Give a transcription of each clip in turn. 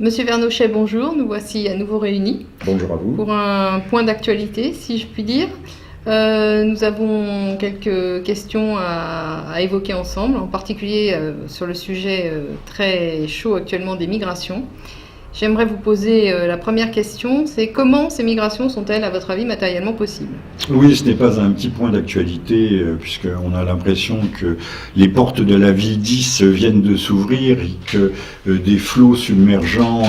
Monsieur Vernochet, bonjour. Nous voici à nouveau réunis. Bonjour à vous. Pour un point d'actualité, si je puis dire. Nous avons quelques questions à évoquer ensemble, en particulier sur le sujet très chaud actuellement des migrations. J'aimerais vous poser la première question, c'est comment ces migrations sont-elles, à votre avis, matériellement possibles ? Oui, ce n'est pas un petit point d'actualité, puisqu'on a l'impression que les portes de la vie 10 viennent de s'ouvrir et que des flots submergents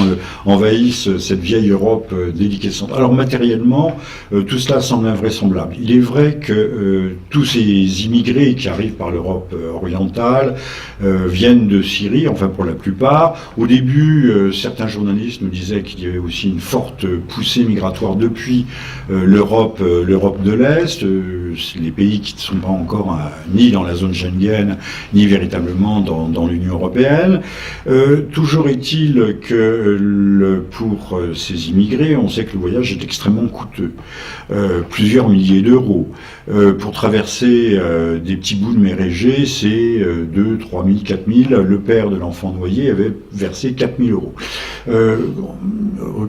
envahissent cette vieille Europe déliquescente. Alors matériellement, tout cela semble invraisemblable. Il est vrai que tous ces immigrés qui arrivent par l'Europe orientale viennent de Syrie, enfin pour la plupart. Au début, certains journalistes nous disaient qu'il y avait aussi une forte poussée migratoire depuis l'Europe de l'Est, les pays qui ne sont pas encore ni dans la zone Schengen, ni véritablement dans l'Union européenne. Toujours est-il que pour ces immigrés, on sait que le voyage est extrêmement coûteux. Plusieurs milliers d'euros. Pour traverser des petits bouts de mer Égée, c'est 2, 3 000, 4 000. Le père de l'enfant noyé avait versé 4 000 euros.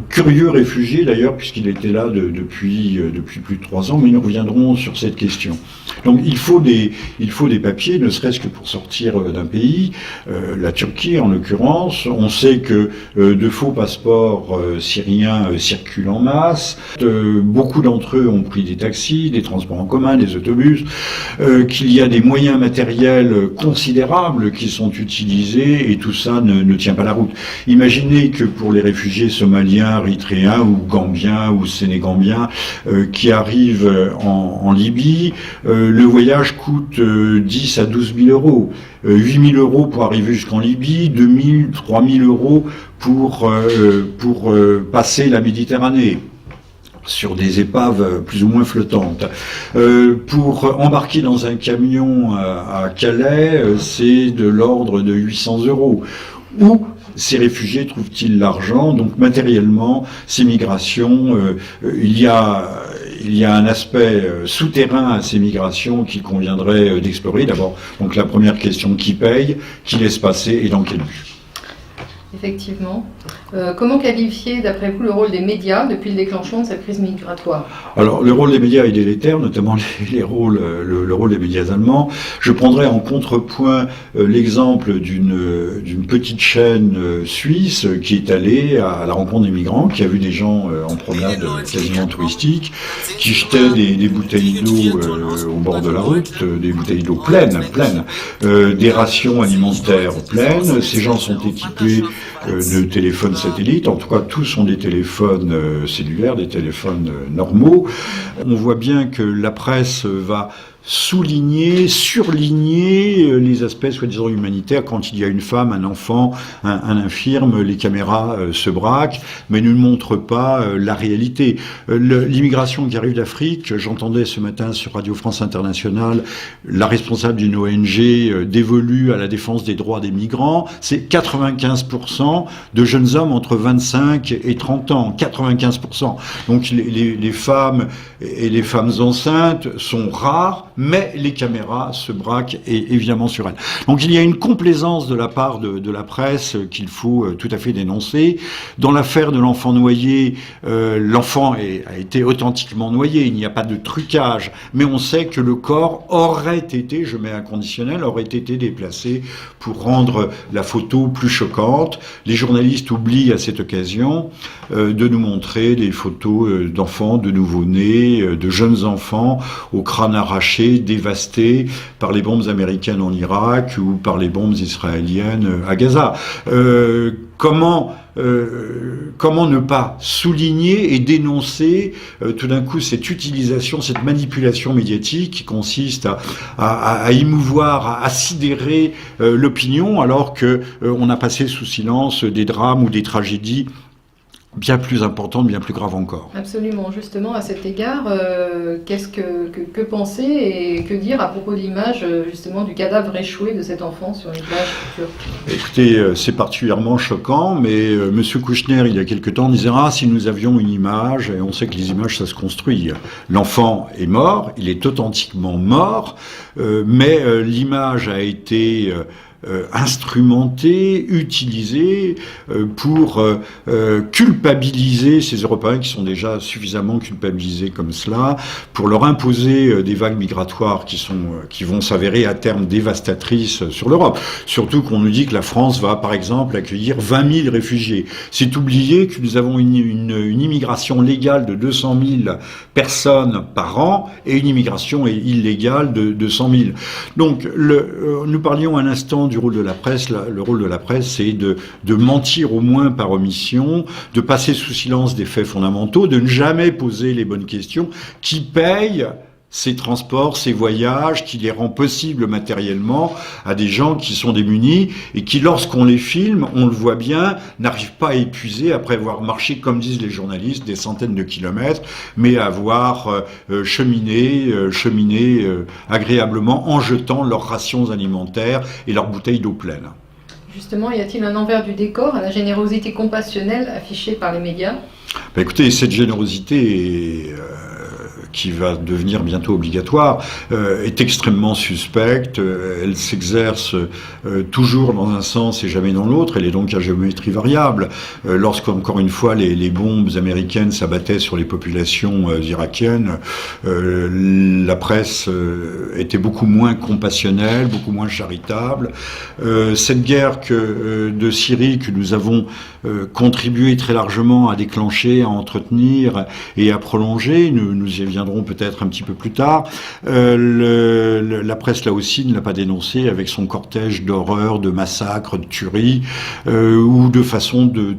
Curieux réfugié d'ailleurs, puisqu'il était là depuis plus de 3 ans, mais nous reviendrons sur cette question. Donc il faut des papiers, ne serait-ce que pour sortir d'un pays, la Turquie en l'occurrence. On sait que de faux passeports syriens circulent en masse. Beaucoup d'entre eux ont pris des taxis, des transports en commun, des autobus, qu'il y a des moyens matériels considérables qui sont utilisés et tout ça ne tient pas la route. Imaginez que pour les réfugiés somaliens, érythréens ou gambiens ou sénégambiens qui arrivent en Libye, le voyage coûte 10 à 12 000 euros. 8 000 euros pour arriver jusqu'en Libye, 2 000, 3 000 euros pour passer la Méditerranée sur des épaves plus ou moins flottantes. Pour embarquer dans un camion à Calais, c'est de l'ordre de 800 euros. Où ces réfugiés trouvent-ils l'argent? Donc matériellement, ces migrations, il y a un aspect souterrain à ces migrations qu'il conviendrait d'explorer. D'abord, donc la première question, qui paye, qui laisse passer et dans quel but? Effectivement. Comment qualifier, d'après vous, le rôle des médias depuis le déclenchement de cette crise migratoire ? Alors, le rôle des médias est délétère, notamment le rôle des médias allemands. Je prendrai en contrepoint l'exemple d'une petite chaîne suisse qui est allée à la rencontre des migrants, qui a vu des gens en promenade quasiment touristique, qui jetaient des bouteilles d'eau au bord de la route, des bouteilles d'eau pleines, des rations alimentaires pleines. Ces gens sont équipés de téléphones satellites, en tout cas tous ont des téléphones cellulaires, des téléphones normaux. On voit bien que la presse va surligner les aspects soi-disant humanitaires. Quand il y a une femme, un enfant, un infirme, les caméras se braquent, mais ne montrent pas la réalité. L'immigration qui arrive d'Afrique, j'entendais ce matin sur Radio France Internationale la responsable d'une ONG dévolue à la défense des droits des migrants, c'est 95% de jeunes hommes entre 25 et 30 ans, 95%. Donc les femmes et les femmes enceintes sont rares, mais les caméras se braquent évidemment sur elles. Donc il y a une complaisance de la part de la presse qu'il faut tout à fait dénoncer. Dans l'affaire de l'enfant noyé, l'enfant a été authentiquement noyé, il n'y a pas de trucage, mais on sait que le corps aurait été, je mets un conditionnel, aurait été déplacé pour rendre la photo plus choquante. Les journalistes oublient à cette occasion de nous montrer des photos d'enfants, de nouveau-nés, de jeunes enfants au crâne arraché, dévastés par les bombes américaines en Irak ou par les bombes israéliennes à Gaza. Comment ne pas souligner et dénoncer tout d'un coup cette utilisation, cette manipulation médiatique qui consiste à émouvoir, à sidérer l'opinion, alors que on a passé sous silence des drames ou des tragédies bien plus importante, bien plus grave encore. Absolument. Justement, à cet égard, que penser et que dire à propos de l'image justement du cadavre échoué de cet enfant sur une plage turque ? Écoutez, c'est particulièrement choquant, mais Monsieur Kouchner, il y a quelque temps, disait « Ah, si nous avions une image », et on sait que les images, ça se construit. L'enfant est mort, il est authentiquement mort, mais l'image a été instrumentée, utilisée pour culpabiliser ces Européens qui sont déjà suffisamment culpabilisés comme cela, pour leur imposer des vagues migratoires qui vont s'avérer à terme dévastatrices sur l'Europe. Surtout qu'on nous dit que la France va, par exemple, accueillir 20 000 réfugiés. C'est oublier que nous avons une immigration légale de 200 000 personnes par an et une immigration illégale de 100 000. Donc, nous parlions un instant du rôle de la presse. Le rôle de la presse, c'est de mentir au moins par omission, de passer sous silence des faits fondamentaux, de ne jamais poser les bonnes questions. Qui paye ces transports, ces voyages, qui les rend possibles matériellement à des gens qui sont démunis et qui, lorsqu'on les filme, on le voit bien, n'arrivent pas à épuiser après avoir marché, comme disent les journalistes, des centaines de kilomètres, mais à avoir cheminé agréablement en jetant leurs rations alimentaires et leurs bouteilles d'eau pleine. Justement, y a-t-il un envers du décor à la générosité compassionnelle affichée par les médias ? Écoutez, cette générosité qui va devenir bientôt obligatoire, est extrêmement suspecte. Elle s'exerce toujours dans un sens et jamais dans l'autre. Elle est donc à géométrie variable. Lorsqu'encore une fois les bombes américaines s'abattaient sur les populations irakiennes, la presse était beaucoup moins compassionnelle, beaucoup moins charitable. Cette guerre de Syrie que nous avons contribué très largement à déclencher, à entretenir et à prolonger, nous y viendrons peut-être un petit peu plus tard. La presse, là aussi, ne l'a pas dénoncé avec son cortège d'horreurs, de massacres, de tueries, ou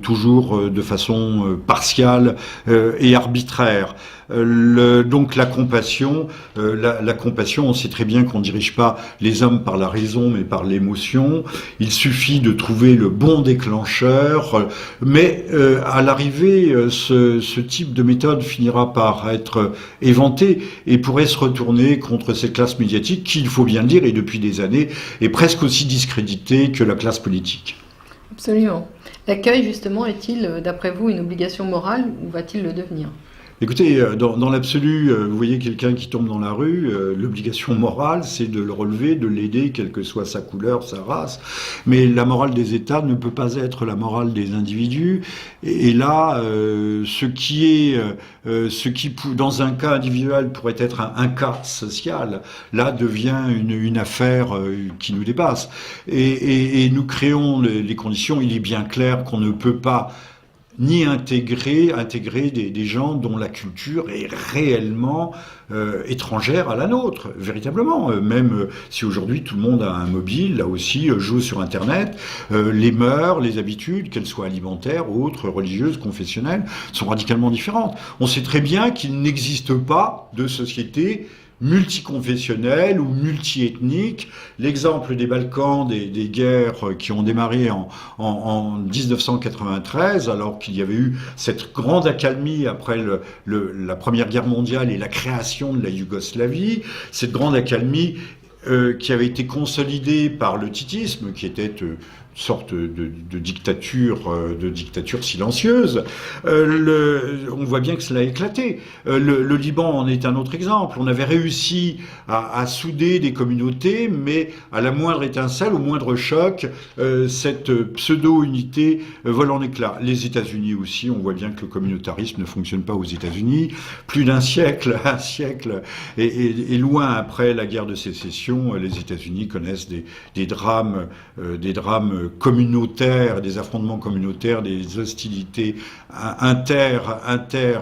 toujours de façon partiale et arbitraire. Donc la compassion, on sait très bien qu'on ne dirige pas les hommes par la raison, mais par l'émotion. Il suffit de trouver le bon déclencheur, mais à l'arrivée, ce type de méthode finira par être éventé et pourrait se retourner contre cette classe médiatique qui, il faut bien le dire, et depuis des années, est presque aussi discréditée que la classe politique. Absolument. L'accueil, justement, est-il, d'après vous, une obligation morale ou va-t-il le devenir ? Écoutez, dans l'absolu, vous voyez quelqu'un qui tombe dans la rue, l'obligation morale, c'est de le relever, de l'aider, quelle que soit sa couleur, sa race. Mais la morale des États ne peut pas être la morale des individus. Et là, ce qui, dans un cas individuel, pourrait être un cas social, là devient une affaire qui nous dépasse. Et nous créons les conditions. Il est bien clair qu'on ne peut pas ni intégrer des gens dont la culture est réellement étrangère à la nôtre, véritablement. Même si aujourd'hui tout le monde a un mobile, là aussi joue sur Internet, les mœurs, les habitudes, qu'elles soient alimentaires, autres, religieuses, confessionnelles, sont radicalement différentes. On sait très bien qu'il n'existe pas de société multiconfessionnelle ou multiethnique. L'exemple des Balkans, des guerres qui ont démarré en 1993, alors qu'il y avait eu cette grande accalmie après la Première Guerre mondiale et la création de la Yougoslavie, cette grande accalmie qui avait été consolidée par le titisme, qui était sorte de dictature silencieuse. On voit bien que cela a éclaté. Le Liban en est un autre exemple. On avait réussi à souder des communautés, mais à la moindre étincelle, au moindre choc, cette pseudo-unité vole en éclats. Les États-Unis aussi, on voit bien que le communautarisme ne fonctionne pas aux États-Unis. Plus d'un siècle, et loin après la guerre de sécession, les États-Unis connaissent des drames communautaires, des affrontements communautaires, des hostilités interraciales,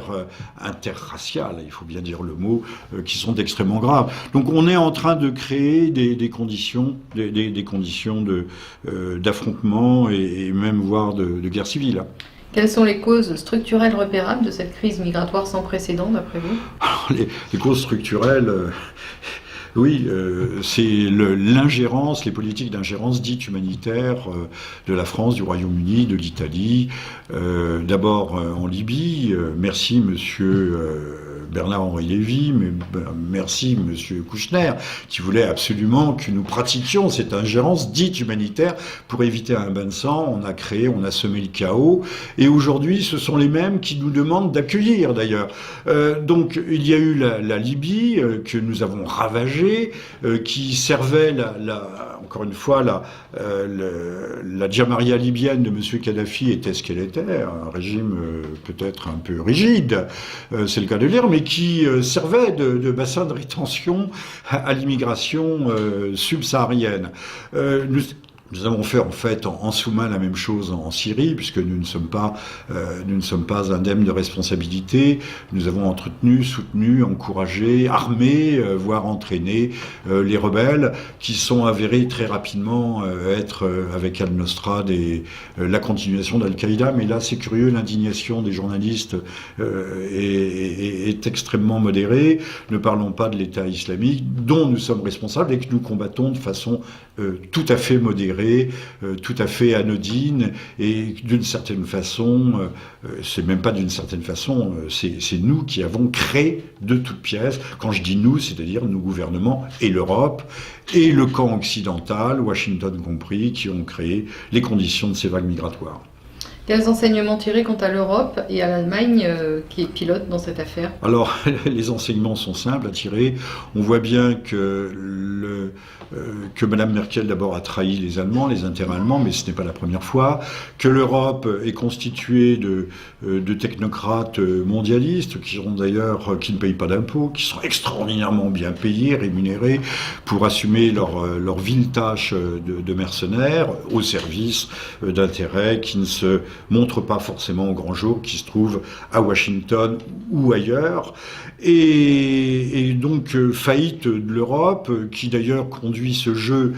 il faut bien dire le mot, qui sont extrêmement graves. Donc on est en train de créer des conditions d'affrontement et même voire de guerre civile. Quelles sont les causes structurelles repérables de cette crise migratoire sans précédent, d'après vous ? Alors, les causes structurelles... Oui, c'est l'ingérence, les politiques d'ingérence dites humanitaires de la France, du Royaume-Uni, de l'Italie. D'abord en Libye. Merci, monsieur Bernard-Henri Lévy, mais merci Monsieur Kouchner, qui voulait absolument que nous pratiquions cette ingérence dite humanitaire pour éviter un bain de sang. On a semé le chaos, et aujourd'hui ce sont les mêmes qui nous demandent d'accueillir d'ailleurs. Donc il y a eu la Libye que nous avons ravagée, qui servait encore une fois la Jamaria libyenne de Monsieur Kadhafi était ce qu'elle était, un régime peut-être un peu rigide, c'est le cas de le dire, mais qui servait de bassin de rétention à l'immigration subsaharienne. Nous avons fait en fait en sous-main la même chose en Syrie, puisque nous ne sommes pas indemnes de responsabilité. Nous avons entretenu, soutenu, encouragé, armé, voire entraîné les rebelles, qui sont avérés très rapidement être avec Al-Nosra la continuation d'Al-Qaïda. Mais là, c'est curieux, l'indignation des journalistes est extrêmement modérée. Ne parlons pas de l'État islamique, dont nous sommes responsables et que nous combattons de façon tout à fait modérée, tout à fait anodine, et d'une certaine façon, c'est même pas d'une certaine façon, c'est nous qui avons créé de toutes pièces. Quand je dis nous, c'est-à-dire nos gouvernements et l'Europe et le camp occidental, Washington compris, qui ont créé les conditions de ces vagues migratoires. Quels enseignements tirer quant à l'Europe et à l'Allemagne qui est pilote dans cette affaire? Alors, les enseignements sont simples à tirer. On voit bien que Mme Merkel d'abord a trahi les Allemands, les intérêts allemands, mais ce n'est pas la première fois. Que l'Europe est constituée de technocrates mondialistes qui ne payent pas d'impôts, qui sont extraordinairement bien payés, rémunérés pour assumer leur vile tâche de mercenaires au service d'intérêts qui ne se montrent pas forcément au grand jour, qui se trouvent à Washington ou ailleurs. Et donc faillite de l'Europe, qui d'ailleurs conduit ce jeu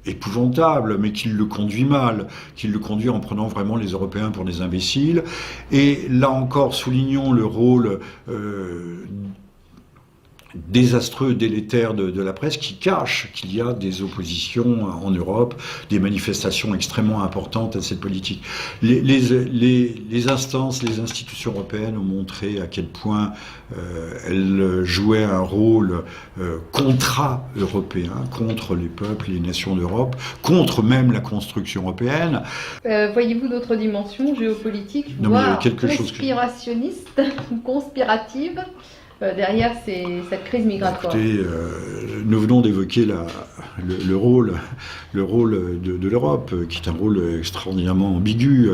épouvantable, mais qu'il le conduit mal, qu'il le conduit en prenant vraiment les Européens pour des imbéciles. Et là encore, soulignons le rôle désastreux, délétère de la presse, qui cache qu'il y a des oppositions en Europe, des manifestations extrêmement importantes à cette politique. Les instances, les institutions européennes ont montré à quel point elles jouaient un rôle contra-européen, contre les peuples, les nations d'Europe, contre même la construction européenne. Voyez-vous d'autres dimensions géopolitiques, voire conspirationnistes ou conspiratives derrière cette crise migratoire? Écoutez, nous venons d'évoquer le rôle de l'Europe, qui est un rôle extraordinairement ambigu.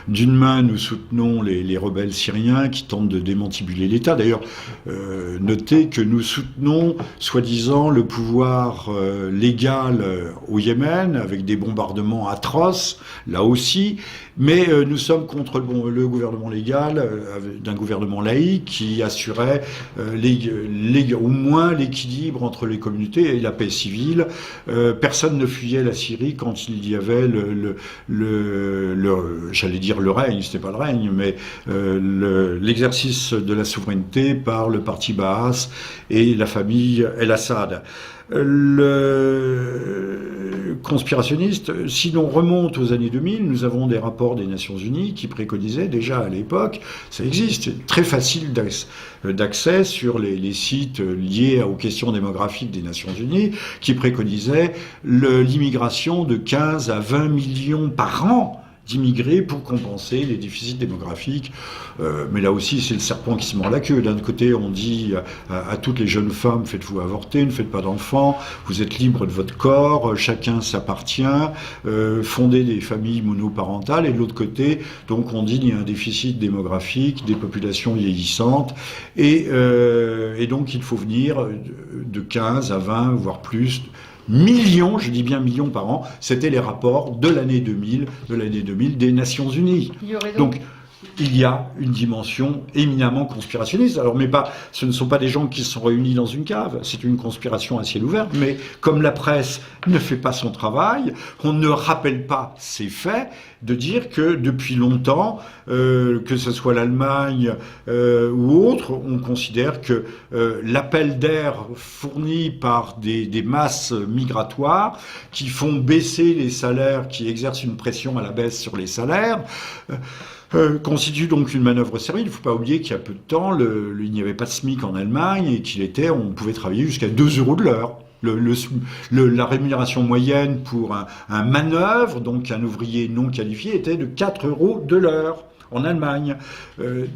D'une main, nous soutenons les rebelles syriens qui tentent de démantibuler l'État. D'ailleurs, notez que nous soutenons, soi-disant, le pouvoir légal au Yémen, avec des bombardements atroces, là aussi, mais nous sommes contre le gouvernement légal d'un gouvernement laïque qui assurait au moins l'équilibre entre les communautés et la paix civile. Personne ne fuyait la Syrie quand il y avait j'allais dire le règne, c'était pas le règne, mais l'exercice de la souveraineté par le parti Baas et la famille El-Assad. Conspirationniste, si l'on remonte aux années 2000, nous avons des rapports des Nations Unies qui préconisaient déjà à l'époque, ça existe, c'est très facile d'accès sur les sites liés aux questions démographiques des Nations Unies, qui préconisaient l'immigration de 15 à 20 millions par an d'immigrés pour compenser les déficits démographiques. Mais là aussi, c'est le serpent qui se mord la queue. D'un côté, on dit à toutes les jeunes femmes, faites-vous avorter, ne faites pas d'enfants, vous êtes libres de votre corps, chacun s'appartient, fondez des familles monoparentales. Et de l'autre côté, donc on dit qu'il y a un déficit démographique, des populations vieillissantes, et donc il faut venir de 15 à 20, voire plus, millions, je dis bien millions par an, c'était les rapports de l'année 2000 des Nations Unies. Donc il y a une dimension éminemment conspirationniste. Alors, ce ne sont pas des gens qui se sont réunis dans une cave, c'est une conspiration à ciel ouvert, mais comme la presse ne fait pas son travail, on ne rappelle pas ces faits, de dire que depuis longtemps, que ce soit l'Allemagne ou autre, on considère que l'appel d'air fourni par des masses migratoires qui font baisser les salaires, qui exercent une pression à la baisse sur les salaires, constitue donc une manœuvre servile. Il ne faut pas oublier qu'il y a peu de temps, il n'y avait pas de SMIC en Allemagne et on pouvait travailler jusqu'à 2 € de l'heure. La rémunération moyenne pour un manœuvre, donc un ouvrier non qualifié, était de 4 € de l'heure en Allemagne.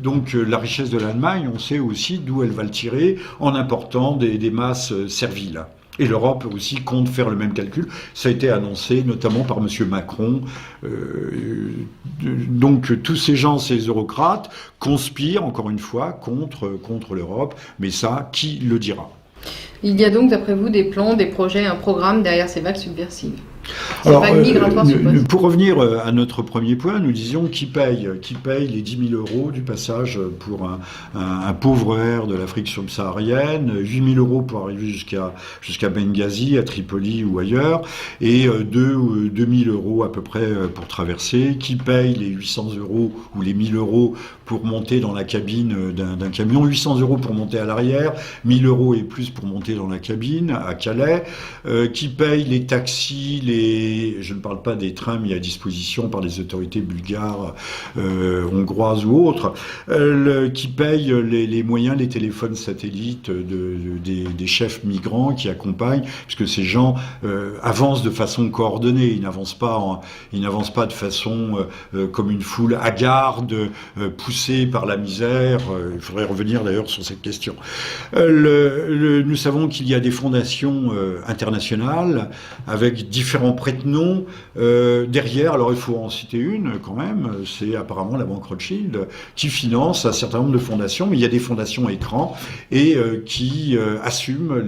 Donc la richesse de l'Allemagne, on sait aussi d'où elle va le tirer en important des masses serviles. Et l'Europe aussi compte faire le même calcul. Ça a été annoncé notamment par M. Macron. Donc tous ces gens, ces eurocrates, conspirent encore une fois contre l'Europe. Mais ça, qui le dira ? Il y a donc, d'après vous, des plans, des projets, un programme derrière ces vagues subversives. Alors, pour revenir à notre premier point, nous disions qui paye les 10 000 € du passage pour un pauvre air de l'Afrique subsaharienne, 8 000 € pour arriver jusqu'à Benghazi, à Tripoli ou ailleurs, et 2 000 € à peu près pour traverser. Qui paye les 800 € ou les 1 000 € pour monter dans la cabine d'un camion, 800 € pour monter à l'arrière, 1 000 € et plus pour monter dans la cabine à Calais. Qui paye les taxis, je ne parle pas des trains mis à disposition par les autorités bulgares, hongroises ou autres, qui paye les moyens, les téléphones satellites des chefs migrants qui accompagnent, puisque ces gens avancent de façon coordonnée, ils n'avancent pas de façon comme une foule hagarde, poussée par la misère. Il faudrait revenir d'ailleurs sur cette question. Nous savons qu'il y a des fondations internationales avec différents prête-noms derrière. Alors il faut en citer une quand même, c'est apparemment la banque Rothschild qui finance un certain nombre de fondations, mais il y a des fondations écrans et qui assument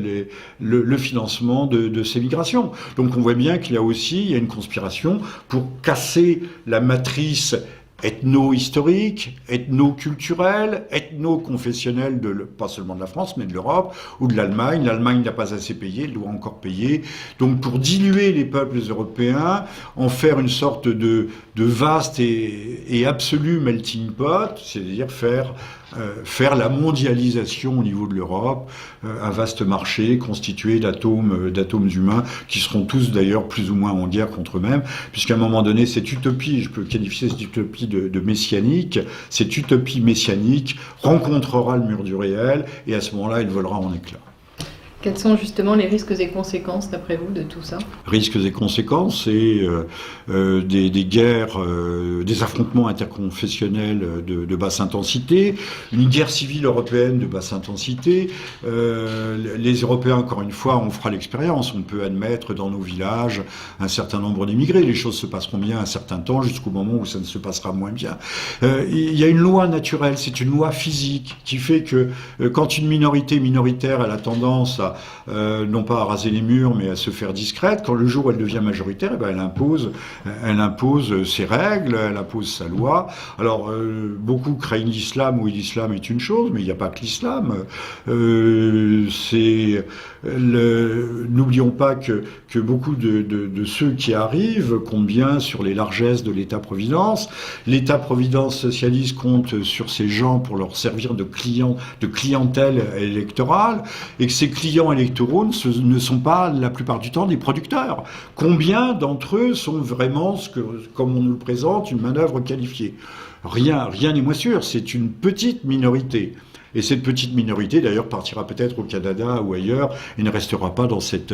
le financement de ces migrations. Donc on voit bien qu'il y a une conspiration pour casser la matrice ethno-historique, ethno-culturel, ethno-confessionnel, pas seulement de la France, mais de l'Europe ou de l'Allemagne. L'Allemagne n'a pas assez payé, elle doit encore payer. Donc pour diluer les peuples européens, en faire une sorte de vaste et absolu melting pot, c'est-à-dire faire la mondialisation au niveau de l'Europe, un vaste marché constitué d'atomes humains qui seront tous d'ailleurs plus ou moins en guerre contre eux-mêmes, puisqu'à un moment donné, cette utopie, je peux qualifier cette utopie de messianique, cette utopie messianique rencontrera le mur du réel et à ce moment-là, elle volera en éclats. Quels sont justement les risques et conséquences, d'après vous, de tout ça ? Risques et conséquences, c'est des guerres, des affrontements interconfessionnels de basse intensité, une guerre civile européenne de basse intensité. Les Européens, encore une fois, on fera l'expérience. On peut admettre dans nos villages un certain nombre d'immigrés. Les choses se passeront bien un certain temps, jusqu'au moment où ça ne se passera moins bien. Il y a une loi naturelle, c'est une loi physique qui fait que quand une minorité minoritaire elle a tendance à non pas à raser les murs, mais à se faire discrète. Quand le jour où elle devient majoritaire, elle impose ses règles, elle impose sa loi. Alors, beaucoup craignent l'islam, oui, l'islam est une chose, mais il n'y a pas que l'islam. N'oublions pas que beaucoup de ceux qui arrivent comptent bien sur les largesses de l'État-providence. L'État-providence socialiste compte sur ces gens pour leur servir de clientèle électorale, et que ces clients électoraux ne sont pas la plupart du temps des producteurs. Combien d'entre eux sont vraiment, comme on nous le présente, une manœuvre qualifiée ? Rien n'est moins sûr, c'est une petite minorité. Et cette petite minorité, d'ailleurs, partira peut-être au Canada ou ailleurs et ne restera pas dans cette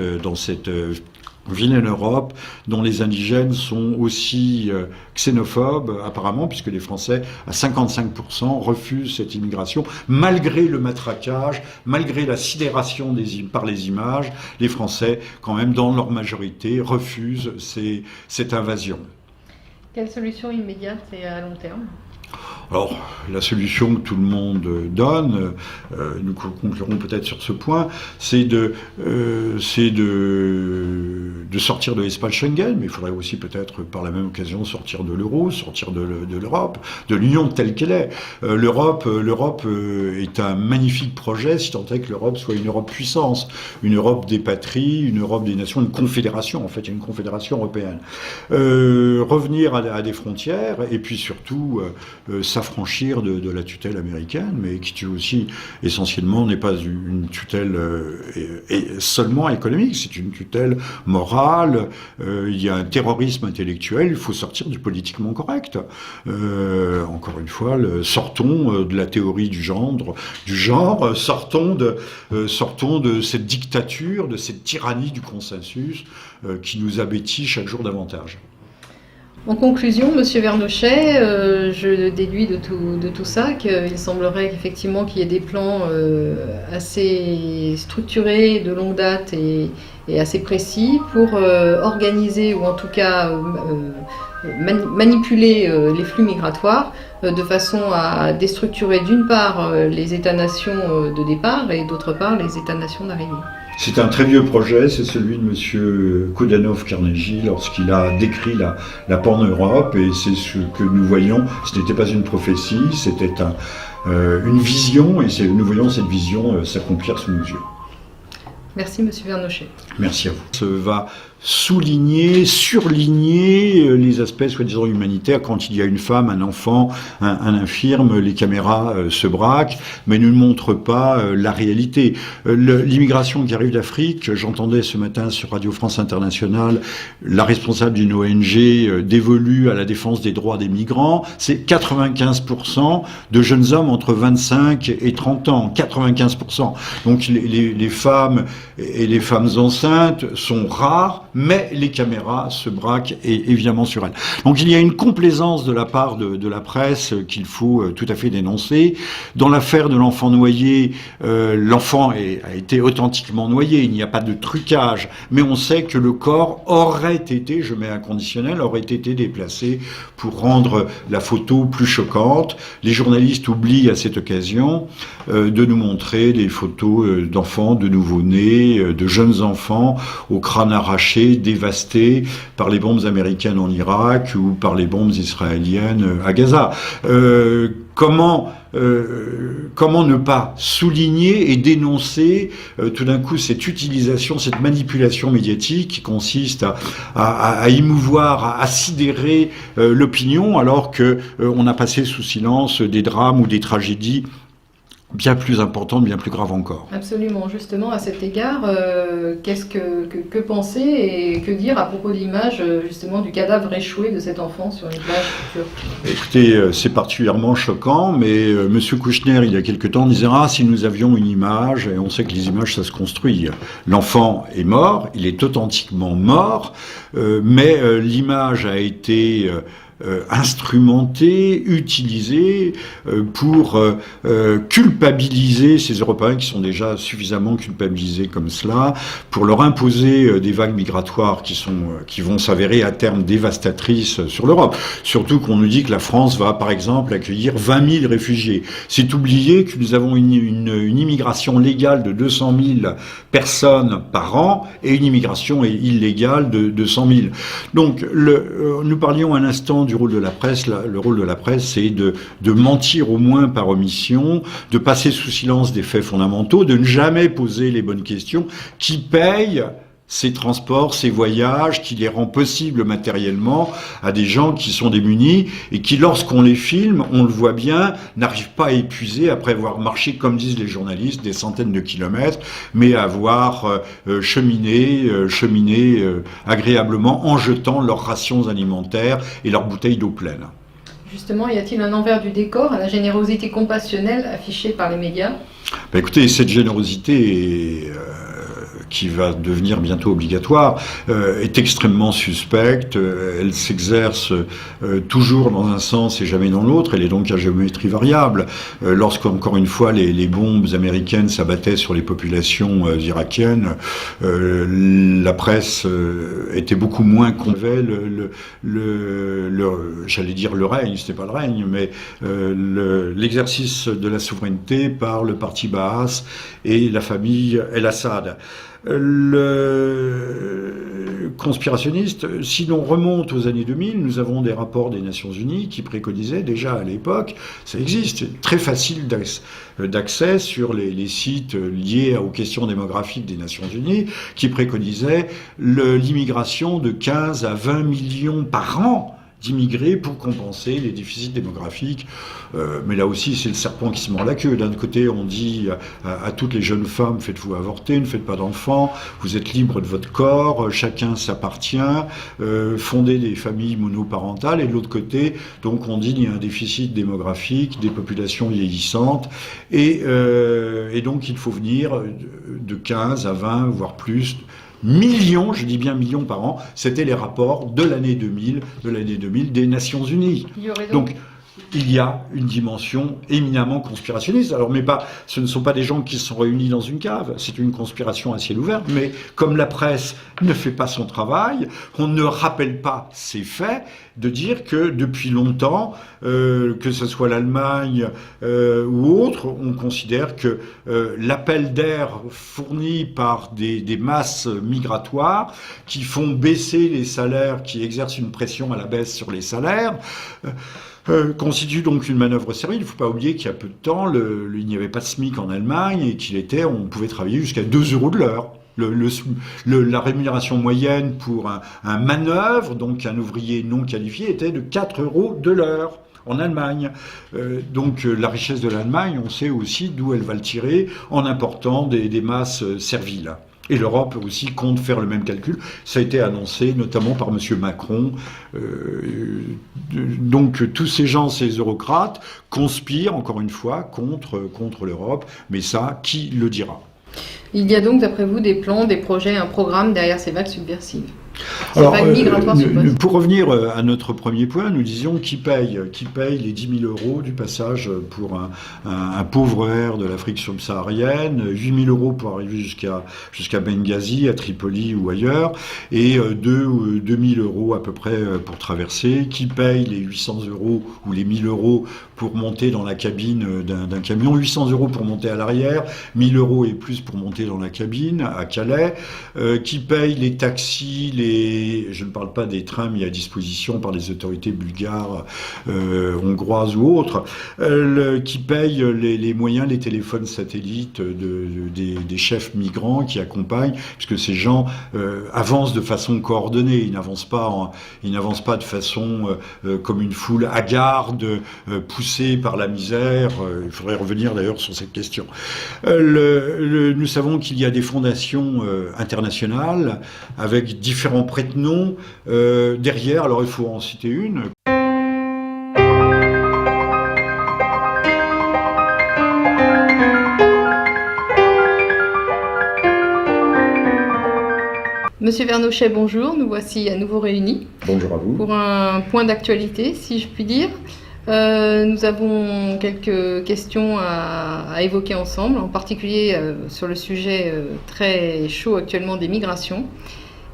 vilaine Europe dont les indigènes sont aussi xénophobes, apparemment, puisque les Français, à 55%, refusent cette immigration, malgré le matraquage, malgré la sidération par les images. Les Français, quand même, dans leur majorité, refusent cette invasion. Quelle solution immédiate et à long terme ? Alors, la solution que tout le monde donne, nous conclurons peut-être sur ce point, c'est de sortir de l'espace Schengen, mais il faudrait aussi peut-être par la même occasion sortir de l'euro, sortir de l'Europe, de l'Union telle qu'elle est. L'Europe est un magnifique projet, si tant est que l'Europe soit une Europe puissance, une Europe des patries, une Europe des nations, une confédération, en fait, une confédération européenne. Revenir à des frontières, et puis surtout s'affranchir de la tutelle américaine, mais qui aussi, essentiellement, n'est pas une tutelle seulement économique, c'est une tutelle morale. Il y a un terrorisme intellectuel, il faut sortir du politiquement correct. Encore une fois, sortons de la théorie du genre, sortons de cette dictature, de cette tyrannie du consensus qui nous abêtit chaque jour davantage. En conclusion, Monsieur Vernochet, je déduis de tout ça qu'il semblerait qu'effectivement qu'il y ait des plans assez structurés, de longue date et assez précis pour organiser ou en tout cas manipuler les flux migratoires de façon à déstructurer d'une part les États-nations de départ et d'autre part les États-nations d'arrivée. C'est un très vieux projet, c'est celui de M. Kodanov-Carnegie lorsqu'il a décrit la Pan-Europe, et c'est ce que nous voyons. Ce n'était pas une prophétie, c'était une vision, et nous voyons cette vision s'accomplir sous nos yeux. Merci Monsieur Vernochet. Merci à vous. Ça va surligner les aspects soi-disant humanitaires. Quand il y a une femme, un enfant, un infirme, les caméras se braquent, mais ne montrent pas la réalité. L'immigration qui arrive d'Afrique, j'entendais ce matin sur Radio France Internationale la responsable d'une ONG dévolue à la défense des droits des migrants, c'est 95% de jeunes hommes entre 25 et 30 ans. 95%. Donc les femmes et les femmes enceintes sont rares, mais les caméras se braquent évidemment sur elles. Donc il y a une complaisance de la part de la presse qu'il faut tout à fait dénoncer. Dans l'affaire de l'enfant noyé, l'enfant a été authentiquement noyé, il n'y a pas de trucage, mais on sait que le corps aurait été, je mets un conditionnel, aurait été déplacé pour rendre la photo plus choquante. Les journalistes oublient à cette occasion de nous montrer des photos d'enfants, de nouveau-nés, de jeunes enfants au crâne arraché, dévastés par les bombes américaines en Irak ou par les bombes israéliennes à Gaza. Comment ne pas souligner et dénoncer tout d'un coup cette utilisation, cette manipulation médiatique qui consiste à émouvoir, à sidérer l'opinion, alors que on a passé sous silence des drames ou des tragédies bien plus importante, bien plus grave encore. Absolument. Justement, à cet égard, qu'est-ce que penser et que dire à propos de l'image justement du cadavre échoué de cet enfant sur une plage turque ? Écoutez, c'est particulièrement choquant, mais Monsieur Kouchner, il y a quelque temps, disait « Ah, si nous avions une image », et on sait que les images, ça se construit. L'enfant est mort, il est authentiquement mort, mais l'image a été instrumenté, utilisé pour culpabiliser ces Européens qui sont déjà suffisamment culpabilisés comme cela, pour leur imposer des vagues migratoires qui vont s'avérer à terme dévastatrices sur l'Europe. Surtout qu'on nous dit que la France va, par exemple, accueillir 20 000 réfugiés. C'est oublier que nous avons une immigration légale de 200 000 personnes par an et une immigration illégale de 100 000. Donc, nous parlions un instant du rôle de la presse. Le rôle de la presse, c'est de mentir au moins par omission, de passer sous silence des faits fondamentaux, de ne jamais poser les bonnes questions. Qui paye ces transports, ces voyages, qui les rend possibles matériellement à des gens qui sont démunis et qui, lorsqu'on les filme, on le voit bien, n'arrivent pas à épuiser après avoir marché, comme disent les journalistes, des centaines de kilomètres, mais à avoir cheminé agréablement en jetant leurs rations alimentaires et leurs bouteilles d'eau pleine. Justement, y a-t-il un envers du décor à la générosité compassionnelle affichée par les médias ? Écoutez, cette générosité qui va devenir bientôt obligatoire, est extrêmement suspecte, elle s'exerce toujours dans un sens et jamais dans l'autre, elle est donc à géométrie variable. Lorsqu'encore une fois les bombes américaines s'abattaient sur les populations irakiennes, la presse était beaucoup moins convait j'allais dire le règne, c'était pas le règne, mais l'exercice de la souveraineté par le parti Baas et la famille El-Assad. Le conspirationniste, si l'on remonte aux années 2000, nous avons des rapports des Nations Unies qui préconisaient déjà à l'époque, ça existe, c'est très facile d'accès sur les sites liés aux questions démographiques des Nations Unies, qui préconisaient l'immigration de 15 à 20 millions par an d'immigrés pour compenser les déficits démographiques. Mais là aussi, c'est le serpent qui se mord la queue. D'un côté, on dit à toutes les jeunes femmes, faites-vous avorter, ne faites pas d'enfants, vous êtes libres de votre corps, chacun s'appartient, fondez des familles monoparentales. Et de l'autre côté, donc on dit qu'il y a un déficit démographique, des populations vieillissantes, et donc il faut venir de 15 à 20, voire plus, millions, je dis bien millions par an, c'était les rapports de l'année 2000 des Nations Unies. Donc il y a une dimension éminemment conspirationniste. Alors, ce ne sont pas des gens qui se sont réunis dans une cave, c'est une conspiration à ciel ouvert, mais comme la presse ne fait pas son travail, on ne rappelle pas ces faits, de dire que depuis longtemps, que ce soit l'Allemagne ou autre, on considère que l'appel d'air fourni par des masses migratoires qui font baisser les salaires, qui exercent une pression à la baisse sur les salaires, constitue donc une manœuvre sérieuse. Il ne faut pas oublier qu'il y a peu de temps, il n'y avait pas de SMIC en Allemagne et on pouvait travailler jusqu'à 2 € de l'heure. La rémunération moyenne pour un manœuvre, donc un ouvrier non qualifié, était de 4 € de l'heure en Allemagne. Donc la richesse de l'Allemagne, on sait aussi d'où elle va le tirer en important des masses serviles. Et l'Europe aussi compte faire le même calcul. Ça a été annoncé notamment par M. Macron. Donc tous ces gens, ces eurocrates, conspirent encore une fois contre l'Europe. Mais ça, qui le dira ? Il y a donc, d'après vous, des plans, des projets, un programme derrière ces vagues subversives. Alors, pour revenir à notre premier point, nous disions qui paye les 10 000 € du passage pour un pauvre air de l'Afrique subsaharienne, 8 000 € pour arriver jusqu'à Benghazi, à Tripoli ou ailleurs, et 2 000 € à peu près pour traverser. Qui paye les 800 € ou les 1 000 € pour monter dans la cabine d'un camion, 800 € pour monter à l'arrière, 1 000 € et plus pour monter dans la cabine à Calais. Qui paye les taxis, je ne parle pas des trains mis à disposition par les autorités bulgares, hongroises ou autres, qui paye les moyens, les téléphones satellites des chefs migrants qui accompagnent, puisque ces gens avancent de façon coordonnée, ils n'avancent pas de façon comme une foule hagarde, poussée par la misère. Il faudrait revenir d'ailleurs sur cette question. Nous savons qu'il y a des fondations internationales avec différents prête-noms derrière. Alors il faut en citer une. Monsieur Vernochet, bonjour. Nous voici à nouveau réunis. Bonjour à vous. Pour un point d'actualité, si je puis dire. Nous avons quelques questions à évoquer ensemble, en particulier sur le sujet très chaud actuellement des migrations.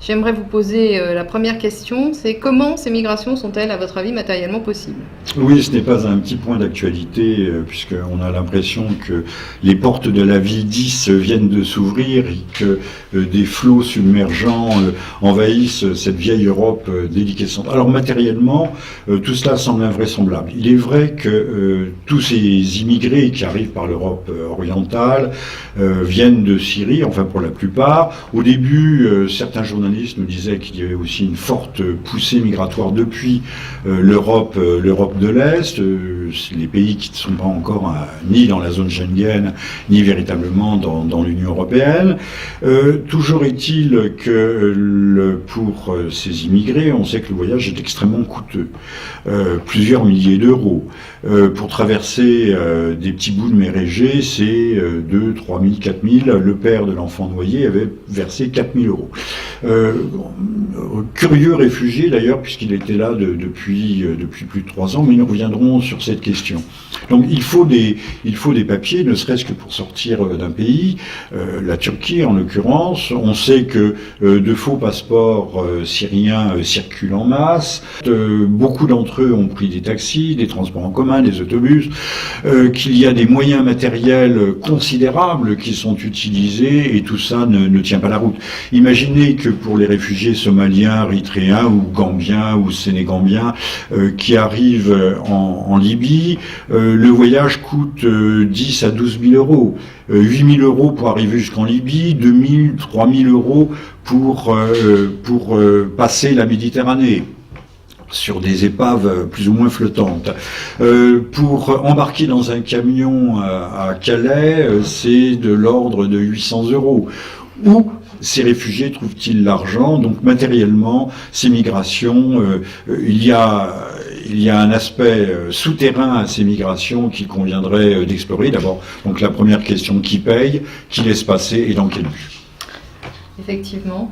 J'aimerais vous poser la première question, c'est comment ces migrations sont-elles, à votre avis, matériellement possibles ? Oui, ce n'est pas un petit point d'actualité, puisqu'on a l'impression que les portes de la vie 10 viennent de s'ouvrir et que des flots submergents envahissent cette vieille Europe déliquescente. Alors matériellement, tout cela semble invraisemblable. Il est vrai que tous ces immigrés qui arrivent par l'Europe orientale viennent de Syrie, enfin pour la plupart. Au début, certains journalistes nous disaient qu'il y avait aussi une forte poussée migratoire depuis l'Europe de l'Est, les pays qui ne sont pas encore ni dans la zone Schengen, ni véritablement dans l'Union européenne. Toujours est-il que pour ces immigrés, on sait que le voyage est extrêmement coûteux, plusieurs milliers d'euros. Pour traverser des petits bouts de mer Égée, c'est 2 000, 3 000, 4 000. Le père de l'enfant noyé avait versé 4 000 €. Curieux réfugié d'ailleurs, puisqu'il était là depuis plus de 3 ans, mais nous reviendrons sur cette question. Donc il faut des papiers, ne serait-ce que pour sortir d'un pays, la Turquie en l'occurrence. On sait que de faux passeports syriens circulent en masse. Beaucoup d'entre eux ont pris des taxis, des transports en commun, des autobus, qu'il y a des moyens matériels considérables qui sont utilisés et tout ça ne tient pas la route. Imaginez que pour les réfugiés somaliens, érythréens ou gambiens ou sénégambiens qui arrivent en Libye, le voyage coûte 10 à 12 000 €. 8 000 € pour arriver jusqu'en Libye, 2 000, 3 000 € pour passer la Méditerranée. sur des épaves plus ou moins flottantes. Pour embarquer dans un camion à Calais, c'est de l'ordre de 800 €. Où ces réfugiés trouvent-ils l'argent? Donc matériellement, ces migrations, il y a un aspect souterrain à ces migrations qu'il conviendrait d'explorer. D'abord, donc la première question, qui paye, qui laisse passer et dans quel but? Effectivement.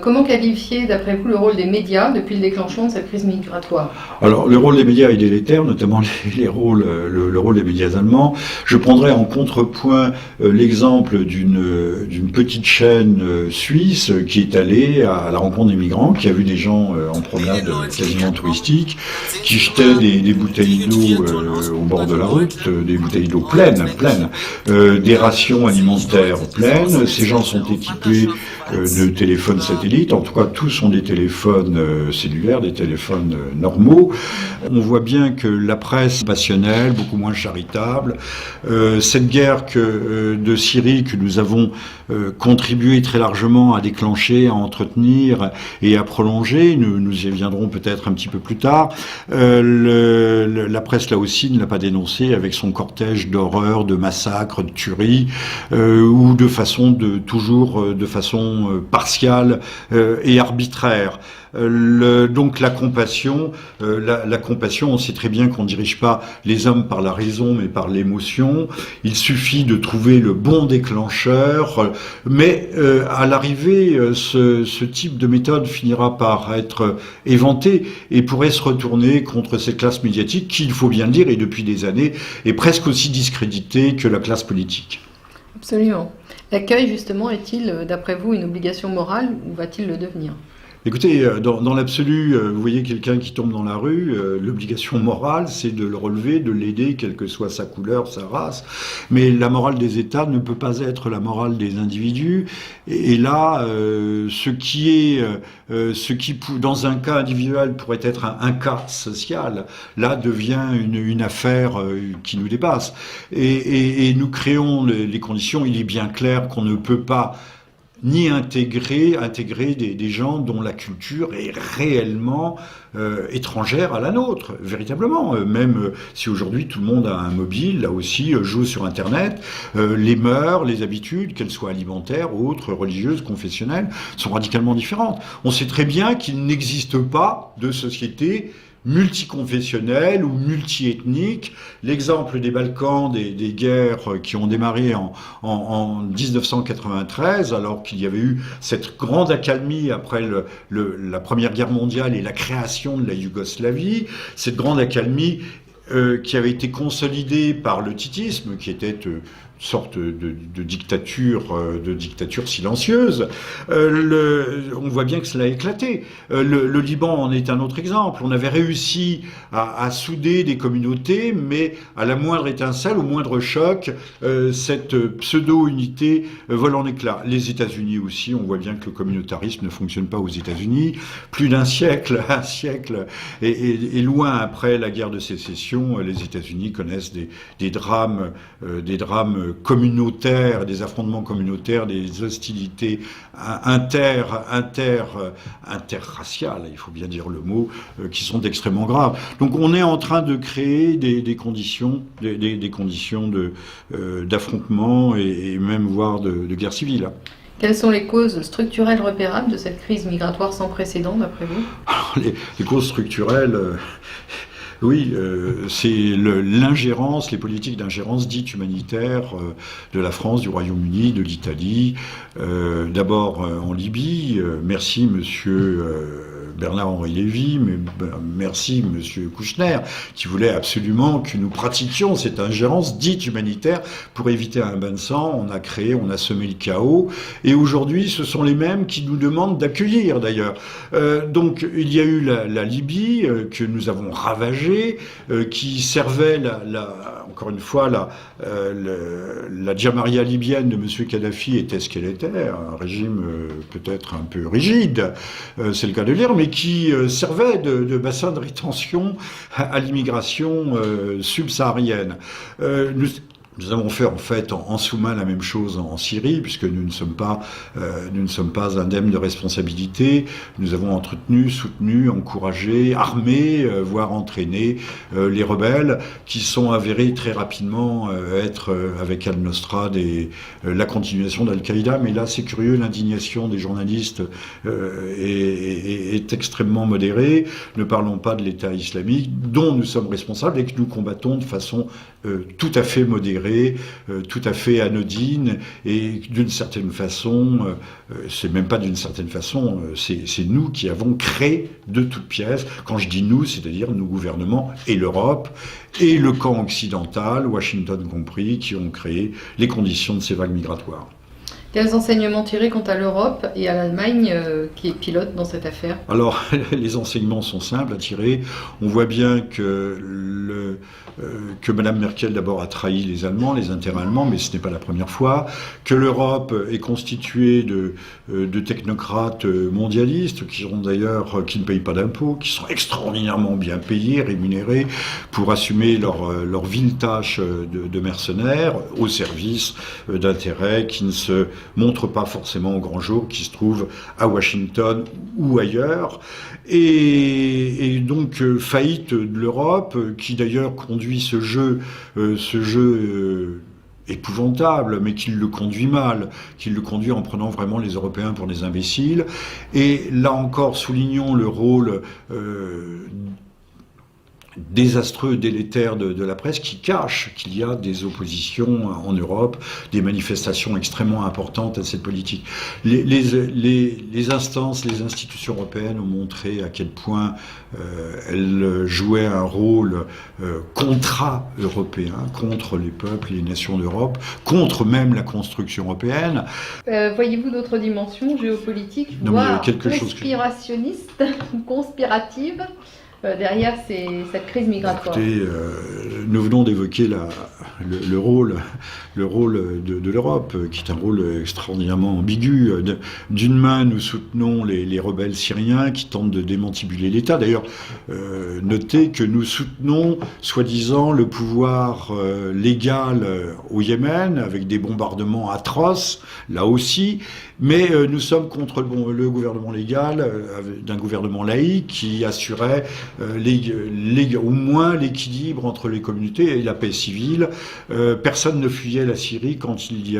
Comment qualifier, d'après vous, le rôle des médias depuis le déclenchement de cette crise migratoire? Alors, le rôle des médias est délétère, notamment le rôle des médias allemands. Je prendrai en contrepoint l'exemple d'une petite chaîne suisse qui est allée à la rencontre des migrants, qui a vu des gens en promenade quasiment touristique, qui jetaient des bouteilles d'eau au bord de la route, des bouteilles d'eau pleines, des rations alimentaires pleines. Ces gens sont équipés de téléphones satellites, en tout cas tous sont des téléphones cellulaires, des téléphones normaux. On voit bien que la presse passionnelle, beaucoup moins charitable, cette guerre de Syrie que nous avons contribué très largement à déclencher, à entretenir et à prolonger, nous y reviendrons peut-être un petit peu plus tard, la presse là aussi ne l'a pas dénoncé avec son cortège d'horreurs, de massacres, de tueries, ou de façon partiale et arbitraire. Donc la compassion, on sait très bien qu'on ne dirige pas les hommes par la raison mais par l'émotion. Il suffit de trouver le bon déclencheur, mais à l'arrivée, ce type de méthode finira par être éventé et pourrait se retourner contre cette classe médiatique qui, il faut bien le dire, et depuis des années, est presque aussi discréditée que la classe politique. Absolument. L'accueil, justement, est-il, d'après vous, une obligation morale ou va-t-il le devenir? Écoutez, dans l'absolu, vous voyez quelqu'un qui tombe dans la rue, l'obligation morale, c'est de le relever, de l'aider, quelle que soit sa couleur, sa race. Mais la morale des États ne peut pas être la morale des individus. Et là, ce qui, dans un cas individuel, pourrait être un cas social, là devient une affaire qui nous dépasse. Et nous créons les conditions. Il est bien clair qu'on ne peut pas ni intégrer des gens dont la culture est réellement étrangère à la nôtre, véritablement. Même si aujourd'hui tout le monde a un mobile, là aussi joue sur Internet, les mœurs, les habitudes, qu'elles soient alimentaires, autres, religieuses, confessionnelles, sont radicalement différentes. On sait très bien qu'il n'existe pas de société multiconfessionnelle ou multiethnique. L'exemple des Balkans, des guerres qui ont démarré en 1993, alors qu'il y avait eu cette grande accalmie après la Première Guerre mondiale et la création de la Yougoslavie, cette grande accalmie qui avait été consolidée par le titisme, qui était sorte de dictature silencieuse. On voit bien que cela a éclaté. Le Liban en est un autre exemple. On avait réussi à souder des communautés, mais à la moindre étincelle, au moindre choc, cette pseudo-unité vole en éclats. Les États-Unis aussi, on voit bien que le communautarisme ne fonctionne pas aux États-Unis. Plus d'un siècle, et loin après la guerre de sécession, les États-Unis connaissent des drames communautaires, des affrontements communautaires, des hostilités interraciales, il faut bien dire le mot, qui sont extrêmement graves. Donc on est en train de créer des conditions d'affrontement et même voire de guerre civile. Quelles sont les causes structurelles repérables de cette crise migratoire sans précédent, d'après vous? Alors, les causes structurelles... Oui, c'est l'ingérence, les politiques d'ingérence dites humanitaires de la France, du Royaume-Uni, de l'Italie. D'abord en Libye. Merci, monsieur Bernard-Henri Lévy, mais merci monsieur Kouchner, qui voulait absolument que nous pratiquions cette ingérence dite humanitaire pour éviter un bain de sang. On a semé le chaos, et aujourd'hui ce sont les mêmes qui nous demandent d'accueillir d'ailleurs. Donc il y a eu la Libye que nous avons ravagée, qui servait encore une fois la Jamaria libyenne de monsieur Kadhafi était ce qu'elle était, un régime peut-être un peu rigide, c'est le cas de le dire, mais qui servait de bassin de rétention à l'immigration subsaharienne. Nous avons fait en fait en sous-main la même chose en Syrie, puisque nous ne sommes pas indemnes de responsabilité. Nous avons entretenu, soutenu, encouragé, armé, voire entraîné les rebelles, qui sont avérés très rapidement être avec Al-Nosra la continuation d'Al-Qaïda. Mais là, c'est curieux, l'indignation des journalistes est extrêmement modérée. Ne parlons pas de l'État islamique, dont nous sommes responsables et que nous combattons de façon tout à fait modérée, tout à fait anodine, et d'une certaine façon, c'est même pas d'une certaine façon, c'est nous qui avons créé de toutes pièces. Quand je dis nous, c'est-à-dire nos gouvernements et l'Europe et le camp occidental, Washington compris, qui ont créé les conditions de ces vagues migratoires. Quels enseignements tirer quant à l'Europe et à l'Allemagne qui est pilote dans cette affaire? Alors, les enseignements sont simples à tirer. On voit bien que Mme Merkel d'abord a trahi les Allemands, les intérêts allemands, mais ce n'est pas la première fois. Que l'Europe est constituée de technocrates mondialistes qui ne payent pas d'impôts, qui sont extraordinairement bien payés, rémunérés pour assumer leur vile tâche de mercenaires au service d'intérêts qui ne se montrent pas forcément au grand jour, qui se trouvent à Washington ou ailleurs. Et donc faillite de l'Europe, qui d'ailleurs conduit ce jeu épouvantable, mais qu'il le conduit mal, qu'il le conduit en prenant vraiment les Européens pour des imbéciles. Et là encore, soulignons le rôle désastreux, délétère de la presse, qui cache qu'il y a des oppositions en Europe, des manifestations extrêmement importantes à cette politique. Les instances, les institutions européennes ont montré à quel point elles jouaient un rôle contra-européen, contre les peuples et les nations d'Europe, contre même la construction européenne. Voyez-vous d'autres dimensions géopolitiques, voire conspirationnistes ou conspiratives derrière cette crise migratoire? Écoutez, nous venons d'évoquer le rôle de l'Europe, qui est un rôle extraordinairement ambigu. D'une main, nous soutenons les rebelles syriens qui tentent de démantibuler l'État. D'ailleurs, notez que nous soutenons, soi-disant, le pouvoir légal au Yémen, avec des bombardements atroces, là aussi, mais nous sommes contre le gouvernement légal d'un gouvernement laïque qui assurait au moins l'équilibre entre les communautés et la paix civile. Personne ne fuyait la Syrie quand il y a